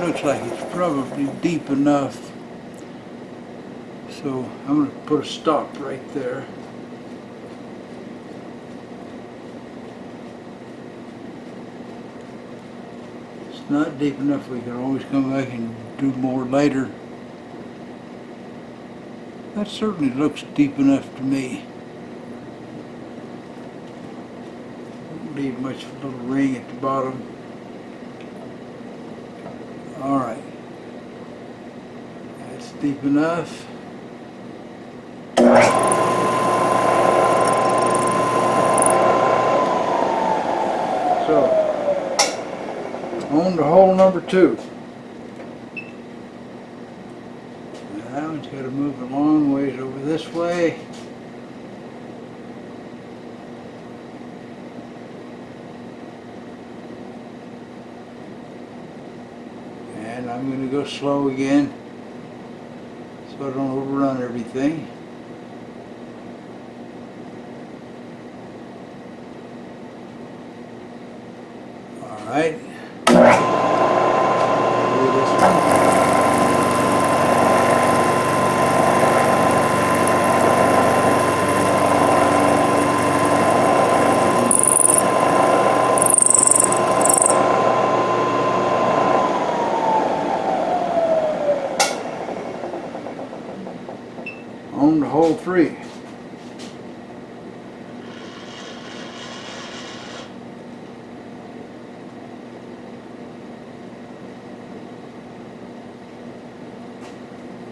looks like it's probably deep enough. So I'm going to put a stop right there. It's not deep enough. We can always come back and do more later. That certainly looks deep enough to me. Don't leave much of a little ring at the bottom. All right. That's deep enough. So, on to hole number 2. That one's got to move a long ways over this way. And I'm going to go slow again so I don't overrun everything. All right. Do this one. On to hole 3.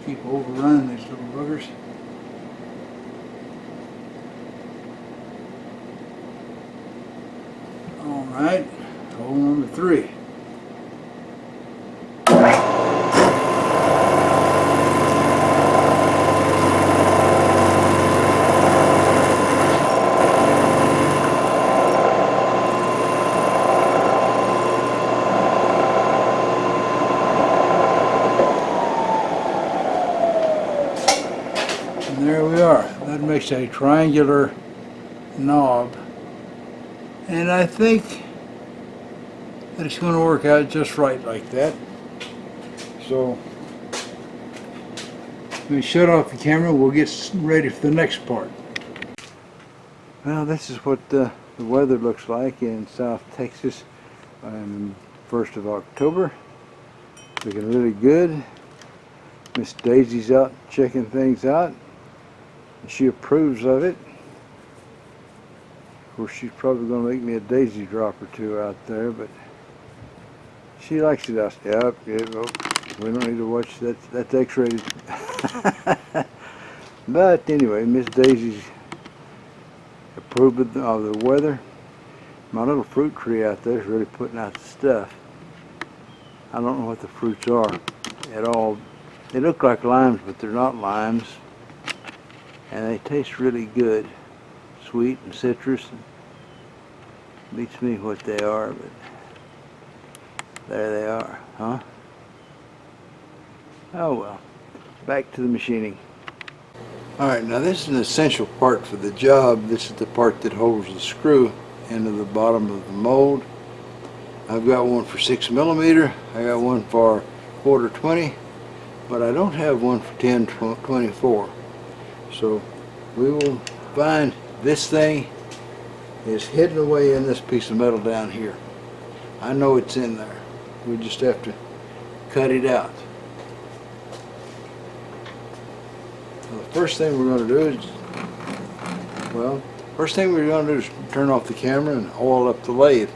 Keep overrunning these little boogers. All right, hole number 3. And there we are. That makes a triangular knob. And I think that it's going to work out just right like that. So, let me shut off the camera. We'll get ready for the next part. Well, this is what the weather looks like in South Texas on the 1st of October. Looking really good. Miss Daisy's out checking things out. She approves of it. Of course, she's probably going to make me a daisy drop or 2 out there, but she likes it out there. Yep, oh, we don't need to watch that. That's X-rated. But anyway, Miss Daisy's approved of the weather. My little fruit tree out there is really putting out the stuff. I don't know what the fruits are at all. They look like limes, but they're not limes. And they taste really good. Sweet and citrus. Beats me what they are, but there they are, huh? Oh well. Back to the machining. Alright, now this is an essential part for the job. This is the part that holds the screw into the bottom of the mold. I've got one for 6mm. I got one for 1/4 but I don't have one for 10/24. So we will find this thing is hidden away in this piece of metal down here. I know it's in there. We just have to cut it out. Well, the first thing we're going to do is, turn off the camera and oil up the lathe.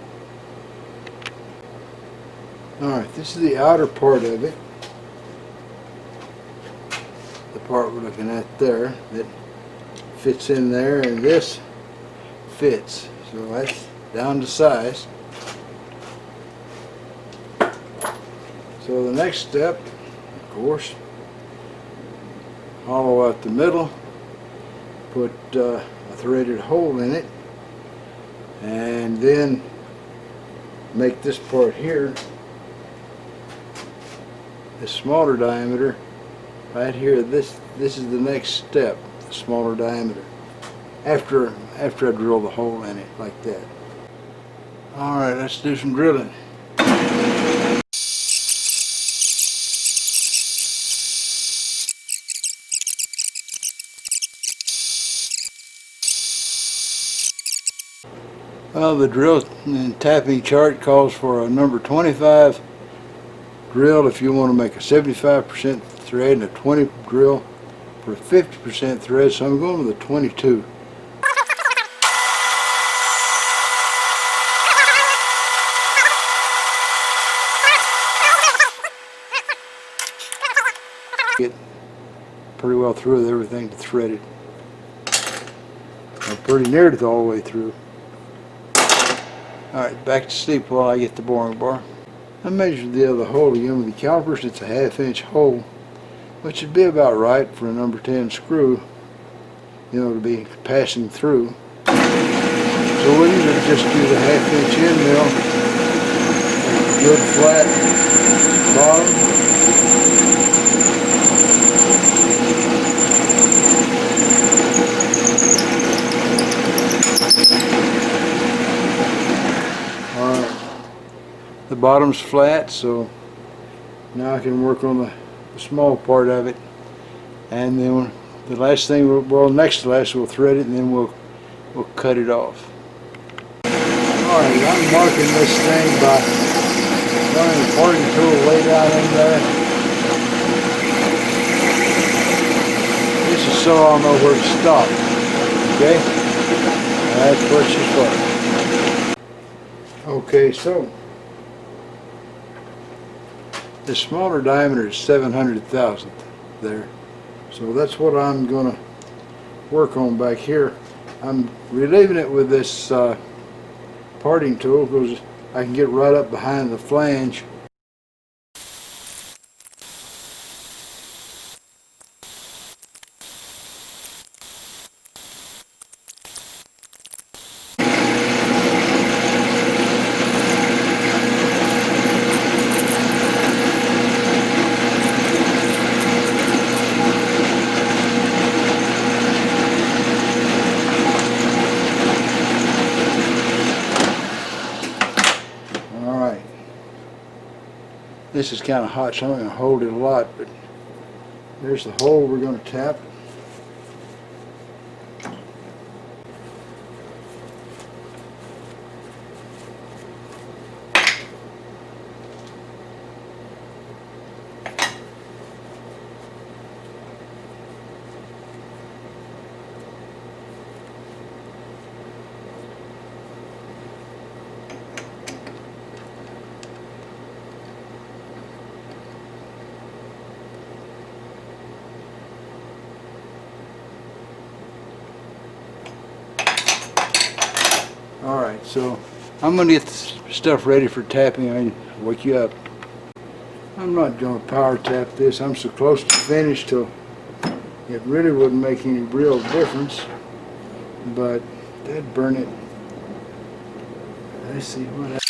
Alright, this is the outer part of it. The part we're looking at there that fits in there, and this fits. So that's down to size. So the next step, of course, hollow out the middle, put a threaded hole in it, and then make this part here the smaller diameter right here. This is the next step, the smaller diameter, after I drill the hole in it like that. Alright, let's do some drilling. Well, the drill and tapping chart calls for a number 25 drill if you want to make a 75% thread, and a 20 drill for 50% thread, so I'm going with a 22. Get pretty well through with everything to thread it. I'm pretty near to all the way through. Alright, back to sleep while I get the boring bar. I measured the other hole again with the calipers. It's a 1/2 inch hole, which would be about right for a number 10 screw, you know, to be passing through. So we'll either just do the 1/2 inch end mill, good flat bottom. The bottom's flat, so now I can work on the small part of it, and then the last thing, well, next to last, we'll thread it, and then we'll cut it off. Alright, I'm marking this thing by running the parting tool way down in there. This is so I'll know where to stop. Okay? That's where she's for. Okay, so the smaller diameter is 700,000th there, so that's what I'm going to work on back here. I'm relieving it with this parting tool because I can get right up behind the flange. This is kind of hot, so I'm going to hold it a lot, but there's the hole we're going to tap. Alright, so I'm going to get this stuff ready for tapping. I wake you up. I'm not going to power tap this. I'm so close to finish till it really wouldn't make any real difference, but that'd burn it. Let's see what happens.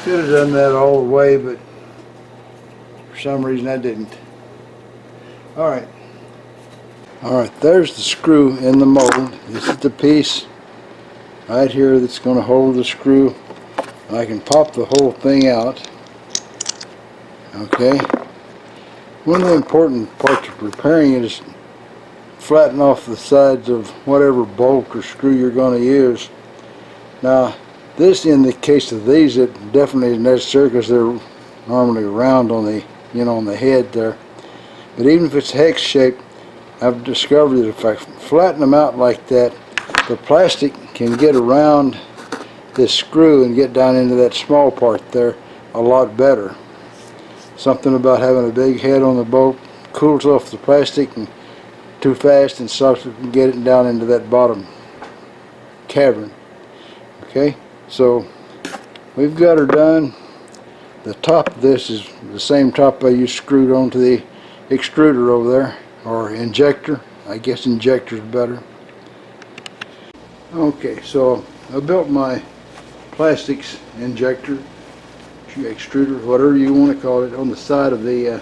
Could have done that all the way, but for some reason I didn't. Alright, there's the screw in the mold. This is the piece right here that's going to hold the screw. I can pop the whole thing out. Okay, one of the important parts of repairing it is flatten off the sides of whatever bolt or screw you're going to use. Now, this, in the case of these, it definitely is necessary because they're normally round on the, you know, on the head there. But even if it's hex shaped, I've discovered that if I flatten them out like that, the plastic can get around this screw and get down into that small part there a lot better. Something about having a big head on the bolt cools off the plastic and too fast and stops it from getting down into that bottom cavern. Okay, so we've got her done. The top of this is the same top I used screwed onto the extruder over there, or injector. I guess injector is better. Okay, so I built my plastics injector, extruder, whatever you want to call it, on the side of the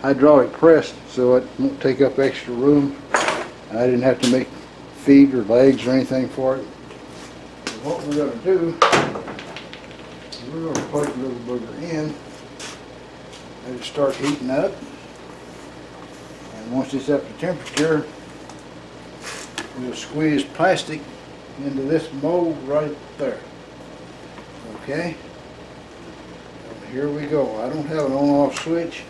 hydraulic press so it won't take up extra room. I didn't have to make feet or legs or anything for it. So what we're going to do is we're going to plug the little booger in, let it start heating up, and once it's up to temperature, we'll squeeze plastic into this mold right there. Okay? So here we go. I don't have an on-off switch,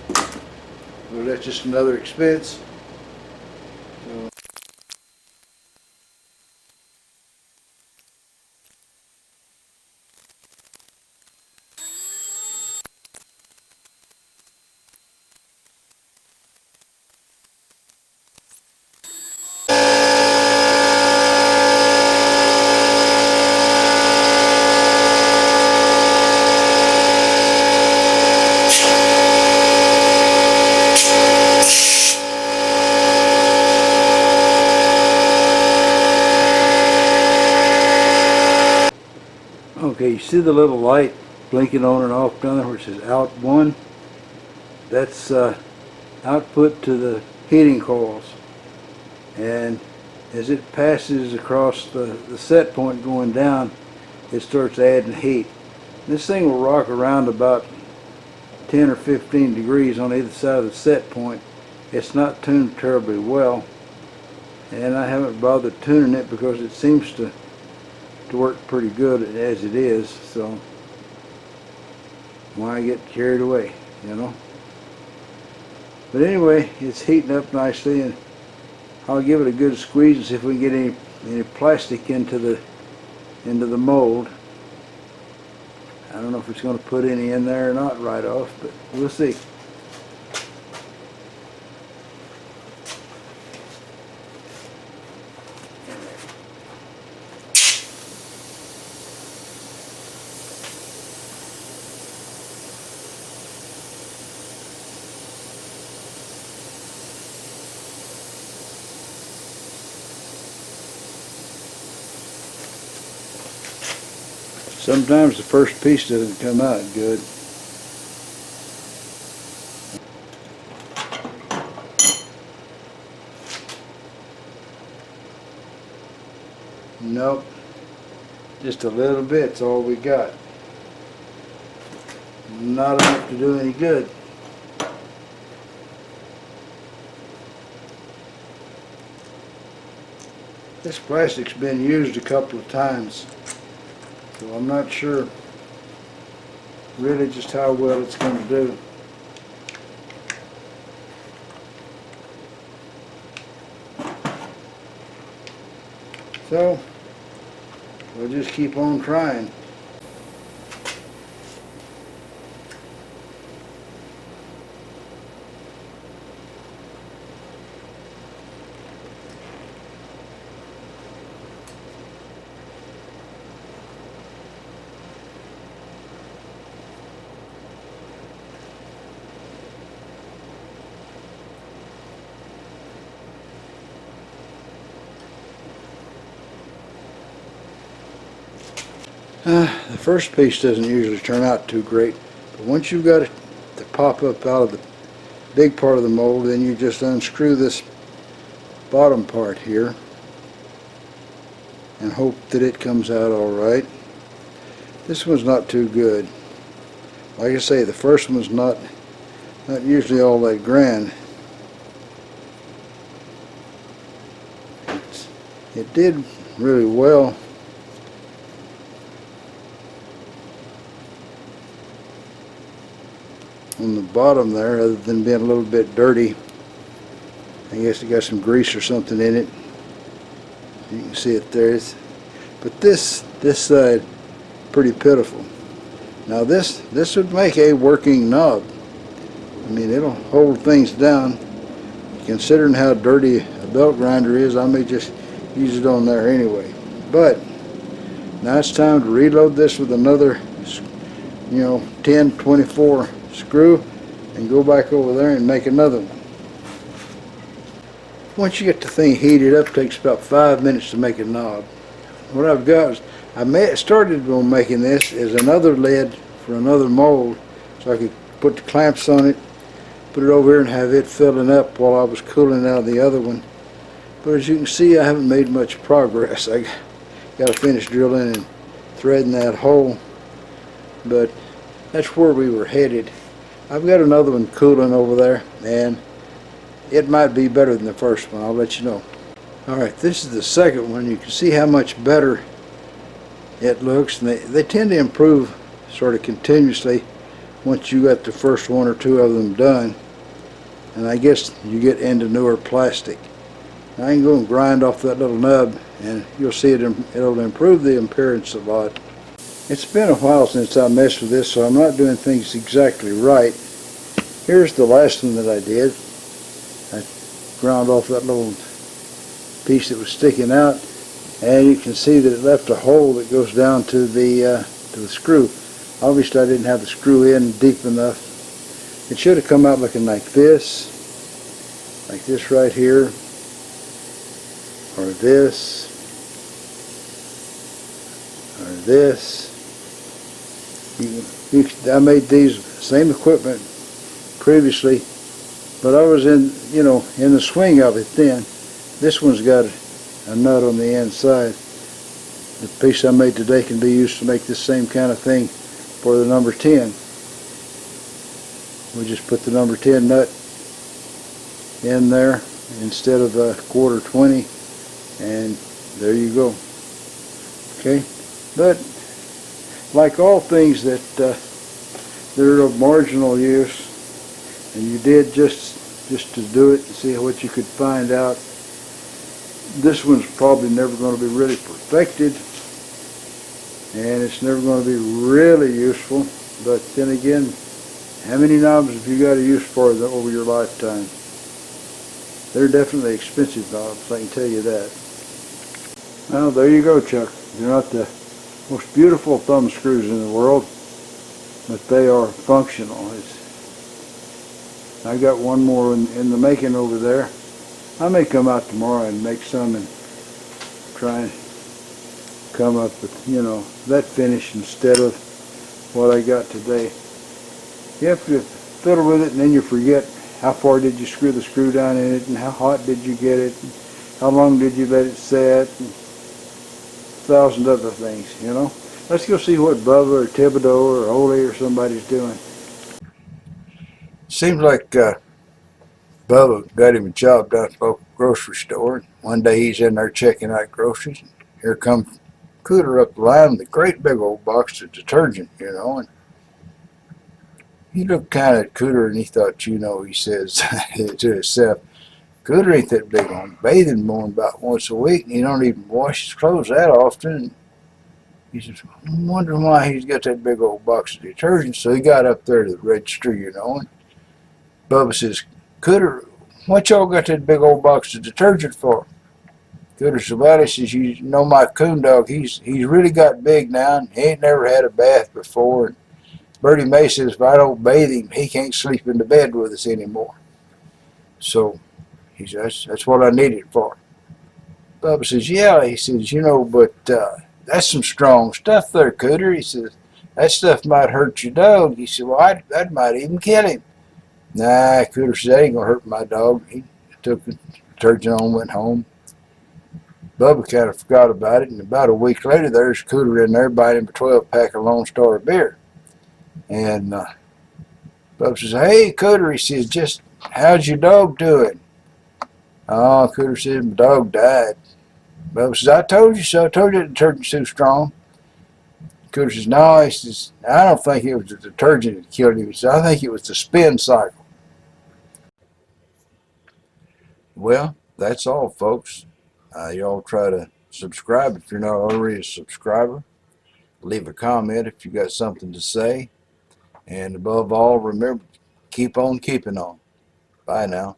but that's just another expense. So okay, you see the little light blinking on and off down there where it says out 1? That's output to the heating coils. And as it passes across the set point going down, it starts adding heat. This thing will rock around about 10 or 15 degrees on either side of the set point. It's not tuned terribly well, and I haven't bothered tuning it because it seems to work pretty good as it is, so why get carried away, you know? But anyway, it's heating up nicely, and I'll give it a good squeeze and see if we can get any plastic into the mold. I don't know if it's going to put any in there or not right off, but we'll see. Sometimes the first piece doesn't come out good. Nope, just a little bit's all we got. Not enough to do any good. This plastic's been used a couple of times, so I'm not sure really just how well it's going to do. So we'll just keep on trying. The first piece doesn't usually turn out too great, but once you've got it to pop up out of the big part of the mold, then you just unscrew this bottom part here and hope that it comes out all right. This one's not too good. Like I say, the first one's not usually all that grand. It did really well. On the bottom there, other than being a little bit dirty. I guess it got some grease or something in it. You can see it there. But this side, pretty pitiful. Now this would make a working knob. I mean, it'll hold things down. Considering how dirty a belt grinder is, I may just use it on there anyway. But now it's time to reload this with another, 10, 24 screw and go back over there and make another one. Once you get the thing heated up, it takes about 5 minutes to make a knob. What I've got is, I started on making this as another lid for another mold so I could put the clamps on it put it over here and have it filling up while I was cooling out the other one. But as you can see, I haven't made much progress. I got to finish drilling and threading that hole, but that's where we were headed. I've got another one cooling over there, and it might be better than the first one. I'll let you know. Alright, this is the second one. You can see how much better it looks, and they tend to improve sort of continuously once you got the first one or two of them done, and I guess you get into newer plastic. Now I can go and grind off that little nub, and you'll see it'll improve the appearance a lot. It's been a while since I messed with this, so I'm not doing things exactly right. Here's the last one that I did. I ground off that little piece that was sticking out, and you can see that it left a hole that goes down to the screw. Obviously I didn't have the screw in deep enough. It should have come out looking like this right here, or this, or this. I made these same equipment previously, but I was in the swing of it then. This one's got a nut on the inside. The piece I made today can be used to make this same kind of thing for the number 10. We just put the number 10 nut in there instead of a quarter 20, and there you go. Okay, but like all things that are of marginal use, and you did just to do it and see what you could find out, this one's probably never going to be really perfected, and it's never going to be really useful. But then again, how many knobs have you got to use for over your lifetime? They're definitely expensive knobs, I can tell you that. Well, there you go, Chuck. They're not the most beautiful thumb screws in the world, but they are functional. I got one more in the making over there. I may come out tomorrow and make some and try and come up with, that finish instead of what I got today. You have to fiddle with it, and then you forget how far did you screw the screw down in it, and how hot did you get it, and how long did you let it set, and 1,000 other things, Let's go see what Bubba or Thibodeau or Ole or somebody's doing. Seems like Bubba got him a job down at the local grocery store. One day he's in there checking out groceries, and here comes Cooter up the line with a great big old box of detergent, and he looked kind of at Cooter, and he thought, he says to himself, Cooter ain't that big on bathing more than about once a week, and he don't even wash his clothes that often. He says, I'm wondering why he's got that big old box of detergent. So he got up there to the register, and Bubba says, Cooter, what y'all got that big old box of detergent for? Cooter says, well, he says, you know my coon dog, he's really got big now, and he ain't never had a bath before. And Bertie Mae says, if I don't bathe him, he can't sleep in the bed with us anymore. So he says, that's what I need it for. Bubba says, yeah, he says, but that's some strong stuff there, Cooter. He says, that stuff might hurt your dog. He said, well, that might even kill him. Nah, Cooter said, that ain't going to hurt my dog. He took the detergent on, went home. Bubba kind of forgot about it, and about a week later, there's Cooter in there buying him a 12-pack of Lone Star beer. And Bubba says, hey, Cooter, he says, just how's your dog doing? Oh, Cooter said, my dog died. Bubba says, I told you so. I told you the detergent's too strong. Cooter says, no, he says, I don't think it was the detergent that killed him. He says, I think it was the spin cycle. Well, that's all, folks. Y'all try to subscribe if you're not already a subscriber. Leave a comment if you got something to say. And above all, remember, keep on keeping on. Bye now.